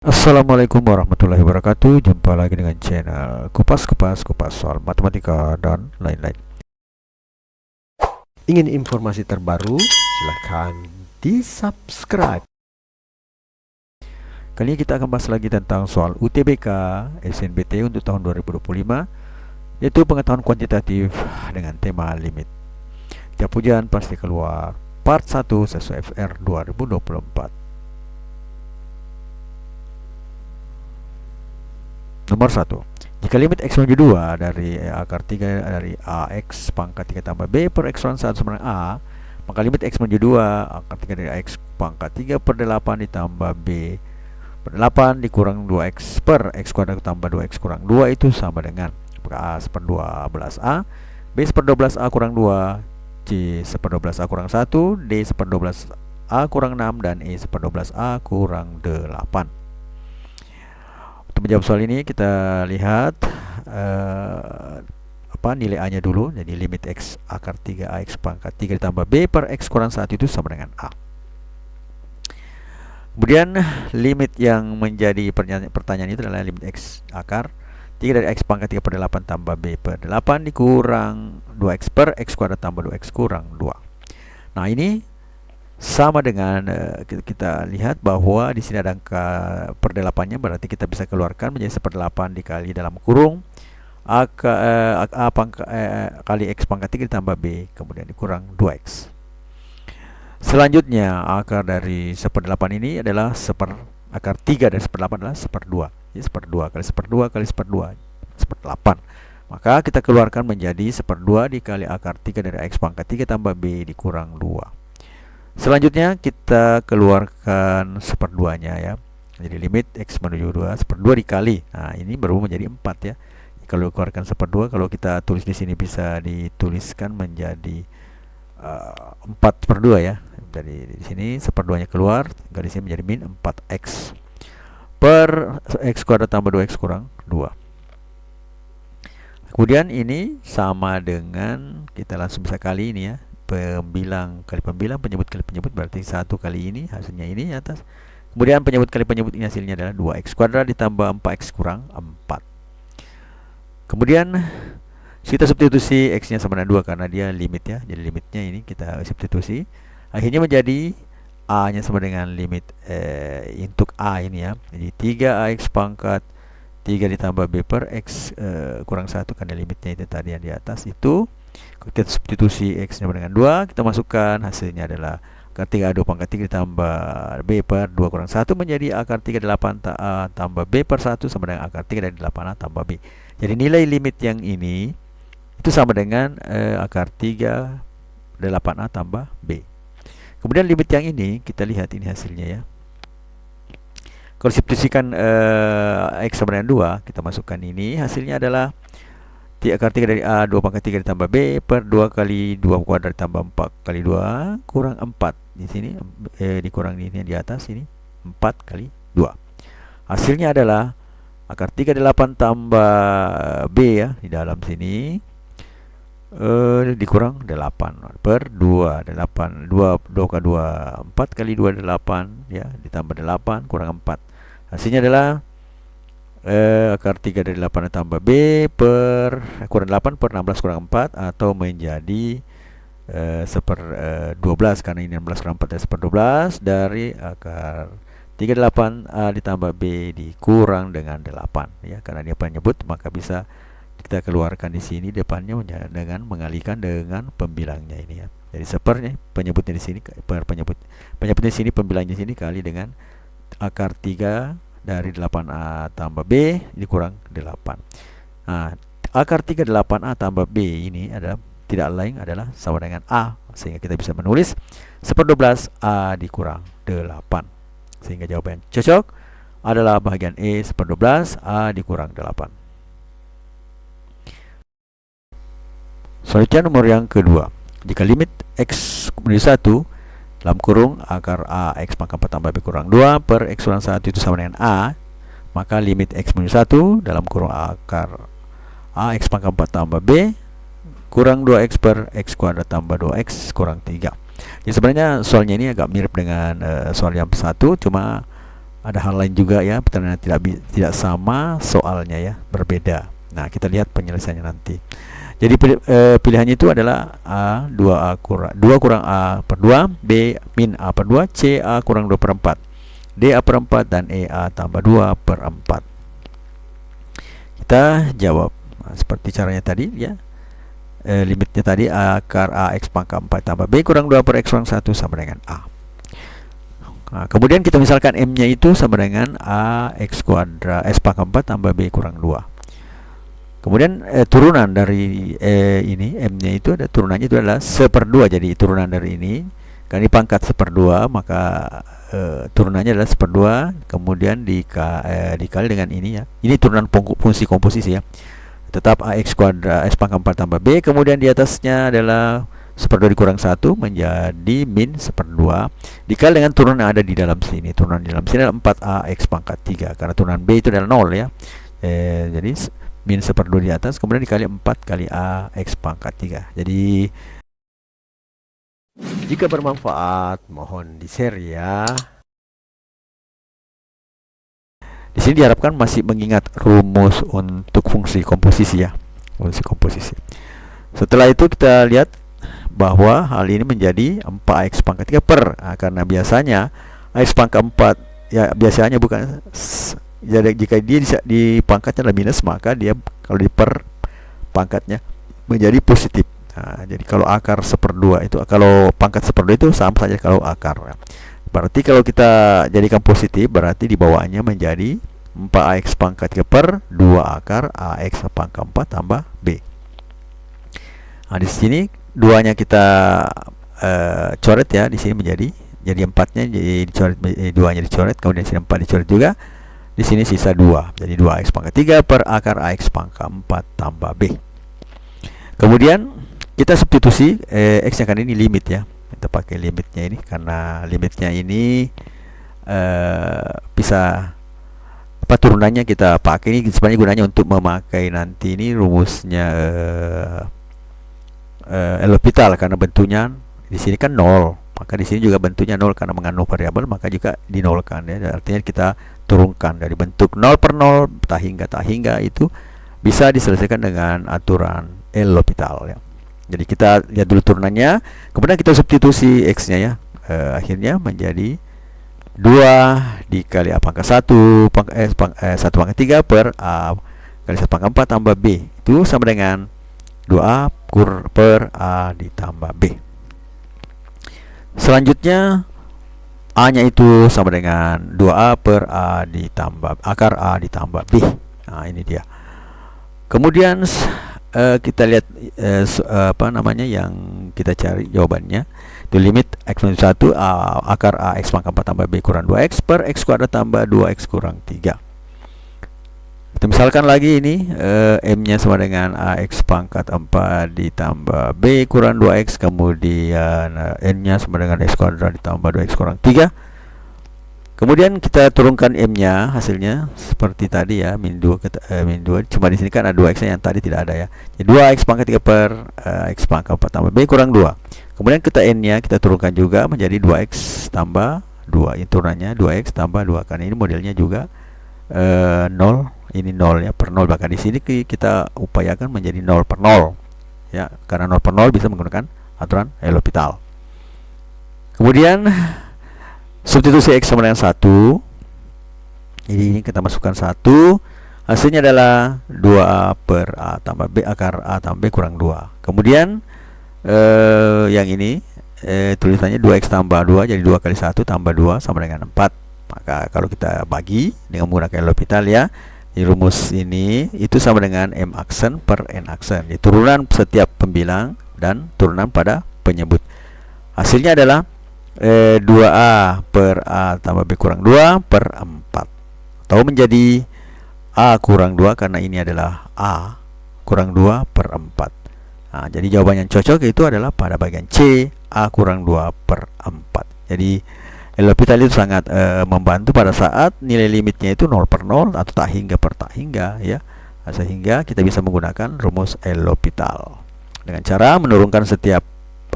Assalamualaikum warahmatullahi wabarakatuh. Jumpa lagi dengan channel Kupas soal matematika dan lain-lain. Ingin informasi terbaru? Silahkan di subscribe. Kali ini kita akan bahas lagi tentang soal UTBK SNBT untuk tahun 2025, yaitu pengetahuan kuantitatif dengan tema limit. Tiap ujian pasti keluar part 1 sesuai FR 2024. Nomor 1. Jika limit x menuju 2 dari akar 3 dari ax pangkat 3 tambah b per x kurangan 1 sama dengan a, maka limit x menuju 2 akar 3 dari x pangkat 3 per 8 ditambah b per 8 dikurang 2x per x kuadrat tambah 2x kurang 2 itu sama dengan a seper 12a, b seper 12a kurang 2, c seper 12a kurang 1, d seper 12a kurang 6, dan e seper 12a kurang 8. Untuk menjawab soal ini kita lihat nilai a nya dulu. Jadi limit x akar 3 ax pangkat 3 ditambah b per x kurang 1 itu sama dengan a. Kemudian limit yang menjadi pertanyaan itu adalah limit x akar 3 dari x pangkat 3 per 8 tambah b per 8 dikurang 2x per x kuadrat tambah 2x kurang 2. Nah, ini sama dengan kita lihat bahwa di sini ada angka per 8-nya, berarti kita bisa keluarkan menjadi 1/8 dikali dalam kurung a kali x pangkat 3 ditambah b kemudian dikurang 2x. Selanjutnya akar dari 1/8 ini adalah akar 3 dari 1/8 adalah 1/2. Jadi 1/2 kali 1/2 kali 1/2 1/8. Maka kita keluarkan menjadi 1/2 dikali akar 3 dari x pangkat 3 tambah b dikurang 2. Selanjutnya kita keluarkan 1/2-nya ya. Jadi limit x menuju 2 1/2 dikali. Nah, ini baru menjadi 4 ya. Kalau keluarkan 1/2, kalau kita tulis di sini bisa dituliskan menjadi 4/2 ya. Dari di sini 1/2-nya keluar, tinggal di sini menjadi min 4x per x kuadrat tambah 2x kurang 2. Kemudian ini sama dengan kita langsung bisa kali ini ya. Pembilang kali pembilang, penyebut kali penyebut, berarti 1 kali ini hasilnya ini atas. Kemudian penyebut kali penyebut ini hasilnya adalah 2x kuadrat ditambah 4x kurang 4. Kemudian kita substitusi x nya sama dengan 2 karena dia limit ya. Jadi limitnya ini kita substitusi. Akhirnya menjadi a nya sama dengan limit untuk a ini ya. Jadi 3ax pangkat 3 ditambah b per x kurang 1 karena limitnya itu tadi yang di atas itu. Kita substitusi x nya dengan 2, kita masukkan, hasilnya adalah akar 3a2 pangkat 3 ditambah b per 2 kurang 1 menjadi akar 3 8a tambah b per 1 sama dengan akar 3 dari 8a tambah b. Jadi nilai limit yang ini itu sama dengan akar 3 8a tambah b. Kemudian limit yang ini kita lihat ini hasilnya ya. Kalau substitusikan x sama dengan 2, kita masukkan ini, hasilnya adalah akar 3 dari a 2 pangkat 3 ditambah b per 2 kali 2 kuadrat ditambah 4 kali 2 kurang 4. Di sini dikurang ini di atas ini 4 kali 2. Hasilnya adalah akar 3 dari 8 tambah b ya di dalam sini dikurang 8 per 2 8 2 kali 2 4 kali 2 8 ya ditambah 8 kurang 4. Hasilnya adalah akar 3 dari 8 tambah b per kurang 8 per 16 kurang 4 atau menjadi 1/12 karena ini 16 kurang 4 dari 1/12 dari akar 3 8a ditambah b dikurang dengan 8 ya, karena dia penyebut maka bisa kita keluarkan di sini depannya dengan mengalihkan dengan pembilangnya ini ya. Jadi sepernya penyebutnya di sini per penyebutnya di sini, pembilangnya di sini kali dengan akar 3 dari 8a tambah b dikurang 8. Nah, akar 3 8a tambah b ini adalah tidak lain adalah sama dengan a, sehingga kita bisa menulis 1/12a dikurang 8. Sehingga jawaban cocok adalah bagian E 1/12a dikurang 8. Selanjutnya nomor yang kedua. Jika limit x menuju 1 dalam kurung akar a x pangkat 4 tambah b kurang 2 per x kurang 1 itu sama dengan a, maka limit x menuju 1 dalam kurung akar a x pangkat 4 tambah b kurang 2x per x kuadrat tambah 2x kurang 3. Jadi sebenarnya soalnya ini agak mirip dengan soal yang satu, cuma ada hal lain juga ya, ternyata tidak sama soalnya ya, berbeda. Nah, kita lihat penyelesaiannya nanti. Jadi pilihannya itu adalah A 2A kurang 2 kurang A per 2, B min A per 2, C A kurang 2 per 4, D A per 4, dan E A tambah 2 per 4. Kita jawab seperti caranya tadi ya. Limitnya tadi akar AX pangkat 4 tambah B kurang 2 per X kurang 1 sama dengan A. Nah, kemudian kita misalkan M-nya itu sama dengan AX kuadrat S pangkat 4 tambah B kurang 2. Kemudian turunan dari ini M-nya itu ada turunannya itu adalah 1/2. Jadi turunan dari ini kan dipangkat 1/2, maka turunannya adalah 1/2, kemudian dikali dengan ini ya. Ini turunan fungsi komposisi ya. Tetap AX kuadrat S pangkat 4 tambah B, kemudian di atasnya adalah 1/2 dikurang 1 menjadi min 1/2 dikali dengan turunan yang ada di dalam sini. Turunan di dalam sini adalah 4AX pangkat 3 karena turunan B itu adalah 0 ya. Jadi min 1/2 di atas kemudian dikali 4 kali AX pangkat 3. Jadi jika bermanfaat mohon di-share ya. Di sini diharapkan masih mengingat rumus untuk fungsi komposisi ya. Fungsi komposisi. Setelah itu kita lihat bahwa hal ini menjadi 4x pangkat 3 per karena biasanya x pangkat 4 ya biasanya bukan jadi jika dia di pangkatnya adalah minus, maka dia kalau di per pangkatnya menjadi positif. Nah, jadi kalau akar 1/2 itu kalau pangkat 1/2 itu sama saja kalau akar. Berarti kalau kita jadikan positif berarti di bawahnya menjadi 4x pangkat 3 per 2 akar AX pangkat 4 tambah B. Nah, di sini duanya kita coret ya, di sini jadi 4-nya jadi dicoret, duanya dicoret, kemudian sini 4 dicoret juga. Di sini sisa 2. Jadi 2x pangkat 3 per akar AX pangkat 4 tambah B. Kemudian kita substitusi x yang kan ini limit ya. Kita pakai limitnya ini karena limitnya ini bisa turunannya kita pakai ini sebenarnya gunanya untuk memakai nanti ini rumusnya L'Hopital karena bentuknya di sini kan 0, maka di sini juga bentuknya 0 karena mengandung variabel, maka juga dinolkan ya. Artinya kita turunkan dari bentuk 0 per 0 tak hingga itu bisa diselesaikan dengan aturan L'Hopital ya. Jadi kita lihat dulu turunannya, kemudian kita substitusi x-nya ya. Akhirnya menjadi 2 dikali A pangkat 1 pangkat 3 per A kali 1 pangkat 4 tambah B. Itu sama dengan 2A per A ditambah B. Selanjutnya A-nya itu sama dengan 2A per A ditambah akar A ditambah B. Nah, ini dia. Kemudian kita lihat apa namanya yang kita cari jawabannya. Itu limit x minus 1 akar A x pangkat 4 tambah B kurang 2x per x kuadrat tambah 2x kurang 3. Kita misalkan lagi ini M-nya sama dengan AX pangkat 4 ditambah B kurang 2x, kemudian N-nya sama dengan x kuadrat ditambah 2x kurang 3. Kemudian kita turunkan M-nya, hasilnya seperti tadi ya, min 2 cuma di sini kan ada 2x-nya yang tadi tidak ada ya. Jadi 2x pangkat 3 per x pangkat 4 tambah B kurang 2. Kemudian kita N-nya kita turunkan juga menjadi 2x tambah 2. Ini turunannya 2x tambah 2 karena ini modelnya juga 0, ini 0 ya, per 0, bahkan di sini kita upayakan menjadi 0 per 0 ya, karena 0 per 0 bisa menggunakan aturan L'Hopital. Kemudian substitusi x sama dengan 1. Jadi ini kita masukkan 1. Hasilnya adalah 2A per A tambah B akar A tambah B kurang 2. Kemudian yang ini tulisannya 2x tambah 2, jadi 2 kali 1 tambah 2 sama dengan 4. Maka kalau kita bagi dengan menggunakan L'Hopital ya, di rumus ini itu sama dengan M aksen per N aksen. Jadi turunan setiap pembilang dan turunan pada penyebut. Hasilnya adalah 2A per A tambah B kurang 2 per 4, atau menjadi A kurang 2 karena ini adalah A kurang 2 per 4. Nah, jadi jawaban yang cocok itu adalah pada bagian C, A kurang 2 per 4. Jadi L'Hopital itu sangat membantu pada saat nilai limitnya itu 0 per 0 atau tak hingga per tak hingga ya. Sehingga kita bisa menggunakan rumus L'Hopital dengan cara menurunkan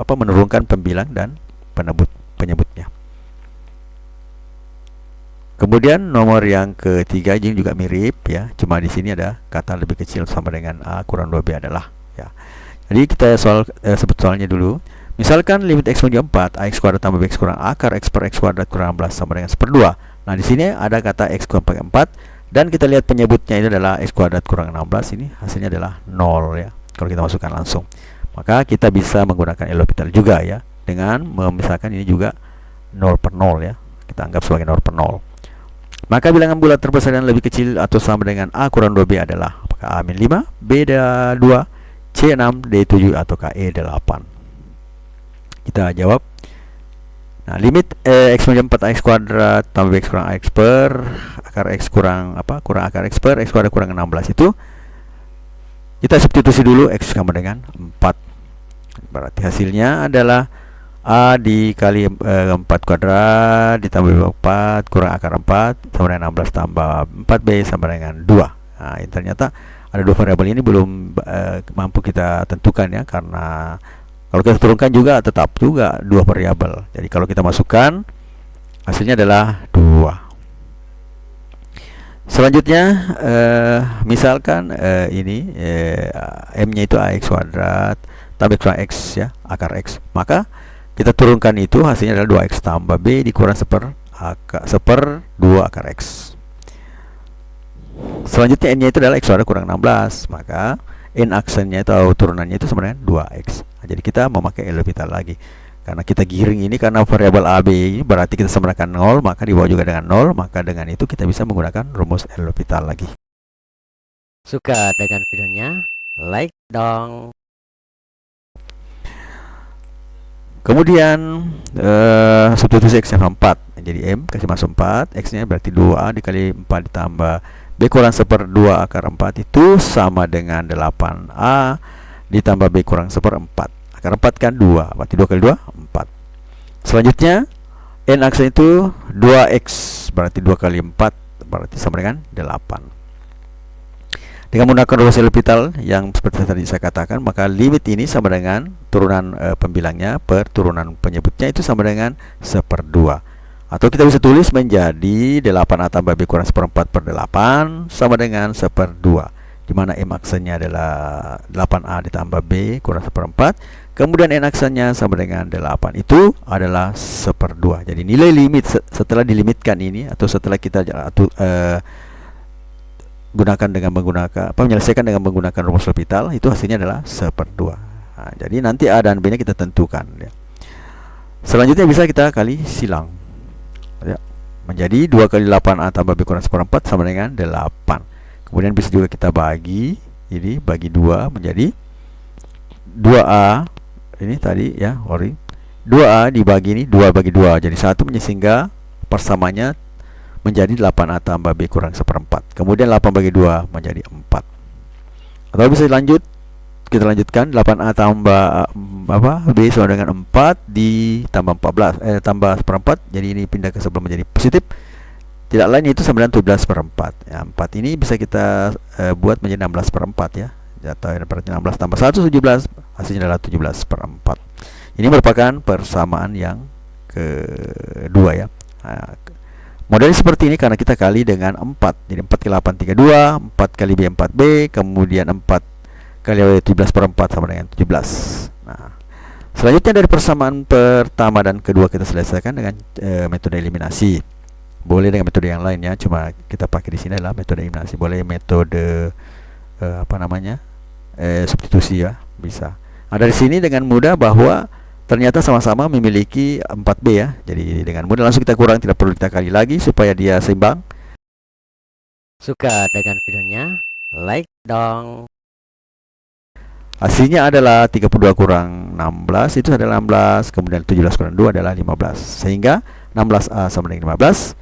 menurunkan pembilang dan penyebutnya. Kemudian nomor yang ketiga ini juga mirip ya, cuma di sini ada kata lebih kecil sama dengan A kurang 2B adalah ya. Jadi kita sebut soalnya dulu. Misalkan limit x menuju 4, ax kuadrat tambah bx kurang a akar x per x kuadrat kurang 16 sama dengan 1/2. Nah, di sini ada kata x kurang 4 dan kita lihat penyebutnya itu adalah x kuadrat kurang 16, ini hasilnya adalah 0 ya. Kalau kita masukkan langsung, maka kita bisa menggunakan L'Hopital juga ya, dengan memisahkan ini juga 0 per 0 ya. Kita anggap sebagai 0 per 0. Maka bilangan bulat terbesar yang lebih kecil atau sama dengan a kurang 2b adalah apakah a-5, b 2, c 6, d 7 ataukah e 8. Kita jawab. Nah, limit x menuju 4 x kuadrat tambah x kurang x per akar x kurang kurang akar x per x kuadrat kurang 16 itu kita substitusi dulu x sama dengan 4. Berarti hasilnya adalah a dikali 4 kuadrat ditambah 4 kurang akar 4 sama dengan 16 tambah 4b sama dengan 2. Nah, ini ternyata ada dua variabel ini belum mampu kita tentukan ya, karena kalau kita turunkan juga tetap juga dua variabel. Jadi kalau kita masukkan hasilnya adalah 2. Selanjutnya misalkan ini m-nya itu ax kuadrat tambah x ya, akar x. Maka kita turunkan itu hasilnya adalah 2x tambah b dikurang 1/2 akar x. Selanjutnya n-nya itu adalah x kuadrat kurang 16. Maka n aksennya itu atau turunannya itu sama dengan 2x. Nah, jadi kita memakai L'Hopital lagi. Karena kita giring ini karena variabel AB ini berarti kita samakan 0, maka dibawa juga dengan 0, maka dengan itu kita bisa menggunakan rumus L'Hopital lagi. Suka dengan videonya? Like dong. Kemudian substitusi x sama 4. Jadi m kasih masuk 4, x-nya berarti 2a dikali 4 ditambah b kurang 1/2 akar 4 itu sama dengan 8a ditambah b kurang 1/4. Akar 4 kan 2, berarti 2 kali 2 4. Selanjutnya n aksen itu 2x, berarti 2 kali 4 berarti sama dengan 8. Dengan menggunakan rumus L'Hopital yang seperti tadi saya katakan, maka limit ini sama dengan turunan pembilangnya per turunan penyebutnya itu sama dengan 1/2. Atau kita bisa tulis menjadi 8a tambah b kurang 1/4 per 8 sama dengan 1/2, di mana m aksennya adalah 8a ditambah b kurang 1/4, kemudian n aksennya sama dengan 8, itu adalah 1/2. Jadi nilai limit setelah dilimitkan ini atau setelah kita menyelesaikan dengan menggunakan rumus L'Hopital, itu hasilnya adalah 1/2. Nah, jadi nanti a dan b nya kita tentukan ya. Selanjutnya bisa kita kali silang ya, menjadi 2 kali 8a tambah b kurang 1/4 sama dengan 8. Kemudian bisa juga kita bagi, ini bagi 2 menjadi 2a ini tadi ya, 2a dibagi ini 2 bagi 2 jadi 1, sehingga persamanya menjadi 8a tambah b kurang 1/4. Kemudian 8 bagi 2 menjadi 4. Atau bisa kita lanjutkan 8a tambah b sama dengan 4 ditambah 14 tambah 1/4. Jadi ini pindah ke sebelah menjadi positif. Tidak lain itu sama dengan 17/4 ya. 4 ini bisa kita buat menjadi 16/4 ya. Atau berarti 16 tambah 1 17, hasilnya adalah 17/4. Ini merupakan persamaan yang kedua ya. Nah, modelnya seperti ini karena kita kali dengan 4. Jadi 4 kali 8 32, 4 kali b 4b, kemudian 4 kali 17/4 sama dengan 17. Nah, selanjutnya dari persamaan pertama dan kedua kita selesaikan dengan metode eliminasi. Boleh dengan metode yang lain ya, cuma kita pakai di sini adalah metode eliminasi. Boleh metode substitusi ya, bisa. Nah, dari sini dengan mudah bahwa ternyata sama-sama memiliki 4b ya. Jadi dengan mudah langsung kita kurang, tidak perlu kita kali lagi supaya dia seimbang. Suka dengan videonya? Like dong. Hasilnya adalah 32 kurang 16 itu adalah 16, kemudian 17 kurang 2 adalah 15. Sehingga 16a sama dengan 15,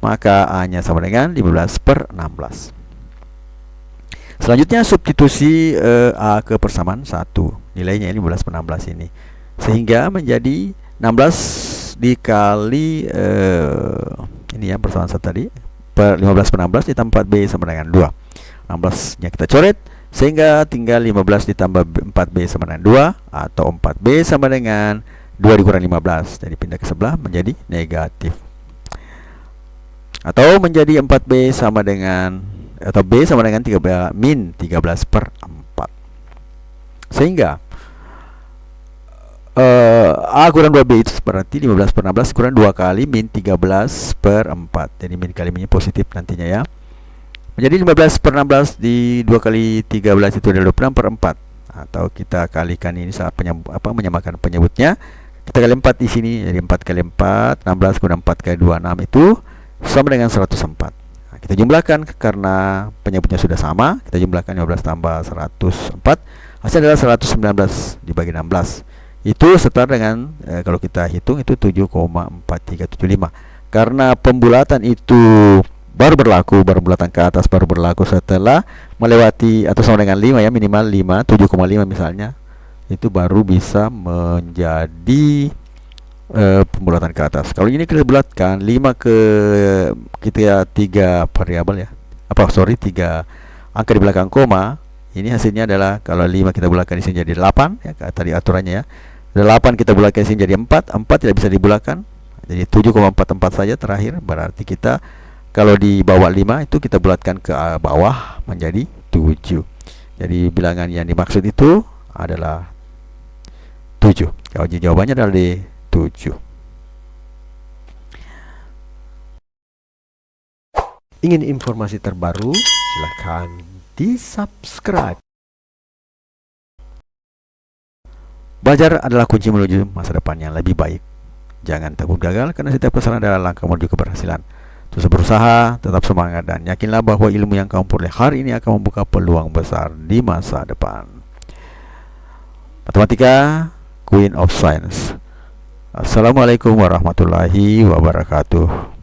maka a-nya sama dengan 15/16. Selanjutnya substitusi a ke persamaan 1. Nilainya ini 15/16 ini. Sehingga menjadi 16 dikali ini ya, persamaan 1 tadi per 15/16 ditambah 4b sama dengan 2. 16 nya kita coret, sehingga tinggal 15 ditambah 4b sama dengan 2, atau 4b sama dengan 2 dikurang 15. Jadi pindah ke sebelah menjadi negatif. Atau menjadi 4B sama dengan, atau B sama dengan 13, min 13 per 4. Sehingga A kurang 2B itu berarti 15 per 16 kurang 2 kali min 13 per 4. Jadi min kali minnya positif nantinya ya. Menjadi 15 per 16 di 2 kali 13 itu adalah 26 per 4. Atau kita kalikan ini saat menyamakan penyebutnya. Kita kali 4 di sini, jadi 4 kali 4, 16 kurang 4 kali 2, 6 itu sama dengan 104. Nah, kita jumlahkan karena penyebutnya sudah sama. Kita jumlahkan 15 tambah 104. Hasilnya adalah 119 dibagi 16. Itu setara dengan kalau kita hitung itu 7,4375. Karena pembulatan itu baru bulatan ke atas baru berlaku setelah melewati atau sama dengan 5 ya, minimal 5, 7,5 misalnya. Itu baru bisa menjadi pembulatan ke atas. Kalau ini kita bulatkan 5 ke kita 3 variabel ya. 3 angka di belakang koma. Ini hasilnya adalah kalau 5 kita bulatkan di sini jadi 8 ya, tadi aturannya ya. 8 kita bulatkan di sini jadi 4, 4 tidak bisa dibulatkan. Jadi 7,44 saja terakhir. Berarti kita kalau di bawah 5 itu kita bulatkan ke bawah menjadi 7. Jadi bilangan yang dimaksud itu adalah 7. Jawabannya adalah di 7. Ingin informasi terbaru? Silahkan di-subscribe. Belajar adalah kunci menuju masa depan yang lebih baik. Jangan takut gagal karena setiap kesalahan adalah langkah menuju keberhasilan. Terus berusaha, tetap semangat, dan yakinlah bahwa ilmu yang kamu peroleh hari ini akan membuka peluang besar di masa depan. Matematika, Queen of Science. Assalamualaikum warahmatullahi wabarakatuh.